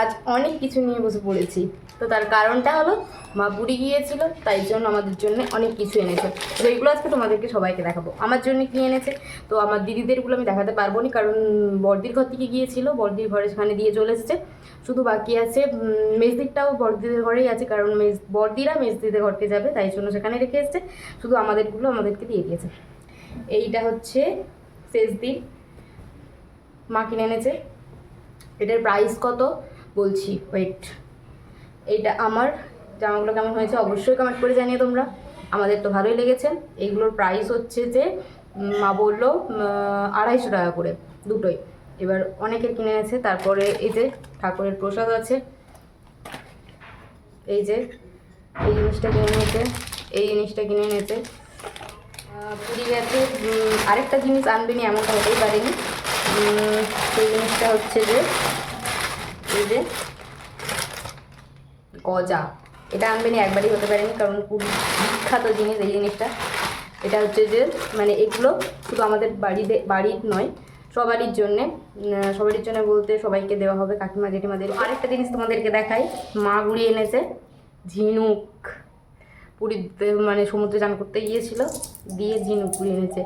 আজ অনেক কিছু নিয়ে বসে পড়েছি। তো তার কারণটা হলো মা পুরী গিয়েছিল, তাই জন্য আমাদের জন্য অনেক কিছু এনেছে। তো এইগুলো আজকে তোমাদেরকে সবাইকে দেখাবো। আমার জন্য কী এনেছে তো আমার দিদিদেরগুলো আমি দেখাতে পারবো না, কারণ বড়দির ঘর থেকে গিয়েছিল, বড়দির ঘরে সেখানে দিয়ে চলে এসেছে। শুধু বাকি আছে মেজদিরটাও বড়দিদের ঘরেই আছে, কারণ বড়দিরা মেজদিদের ঘরকে যাবে, তাই জন্য সেখানে রেখে এসেছে। শুধু আমাদেরগুলো আমাদেরকে দিয়ে দিয়েছে। এইটা হচ্ছে শেষ দিন, মা কিনে এনেছে। এটার প্রাইস কত বলছি, ওয়েট। এইটা আমার জামাগুলো কেমন হয়েছে অবশ্যই কমেন্ট করে জানিয়ে তোমরা। আমাদের তো ভালোই লেগেছে। এইগুলোর প্রাইস হচ্ছে যে মা বললো 250 টাকা করে দুটোই। এবার অনেকের কিনে এনেছে। তারপরে এই যে ঠাকুরের প্রসাদ আছে, এই যে এই জিনিসটা কিনে নিয়েছে, এই জিনিসটা কিনে নিয়েছে। পুরী গেছে, আরেকটা জিনিস আনবেনি এমনটা হতেই পারেনি। সেই জিনিসটা হচ্ছে যে এই যে গজা, এটা আনবেনি একবারই হতে পারেনি, কারণ খুব বিখ্যাত জিনিস এই জিনিসটা। এটা হচ্ছে যে মানে এগুলো শুধু আমাদের বাড়ির নয়, সবারই জন্যে বলতে সবাইকে দেওয়া হবে, কাকিমা জেঠিমাদের। আরেকটা জিনিস তোমাদেরকে দেখাই, মা গুড়িয়ে এনেছে ঝিনুক। পুরীতে মানে সমুদ্রে চান করতে গিয়েছিল, দিয়ে ঝিনুক গুড়িয়ে এনেছে,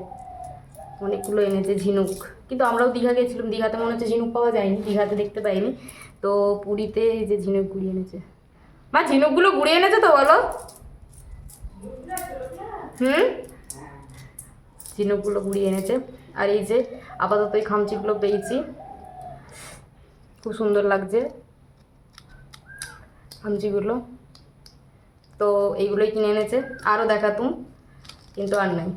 অনেকগুলো এনেছে ঝিনুক। কিন্তু আমরাও দীঘা গিয়েছিলাম, দীঘাতে মনে হচ্ছে ঝিনুক পাওয়া যায়নি, দীঘাতে দেখতে পাইনি। তো পুরীতে এই যে ঝিনুক গুড়িয়ে এনেছে। মা ঝিনুকগুলো গুড়িয়ে এনেছে তো বলো? ঝিনুকগুলো গুড়িয়ে এনেছে। আর এই যে আপাতত এই খামচিগুলো পেয়েছি, খুব সুন্দর লাগছে খামচিগুলো। তো এইগুলোই কিনে এনেছে, আরও দেখাতুম কিন্তু আর নাই।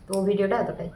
তো ভিডিওটা এতটাই।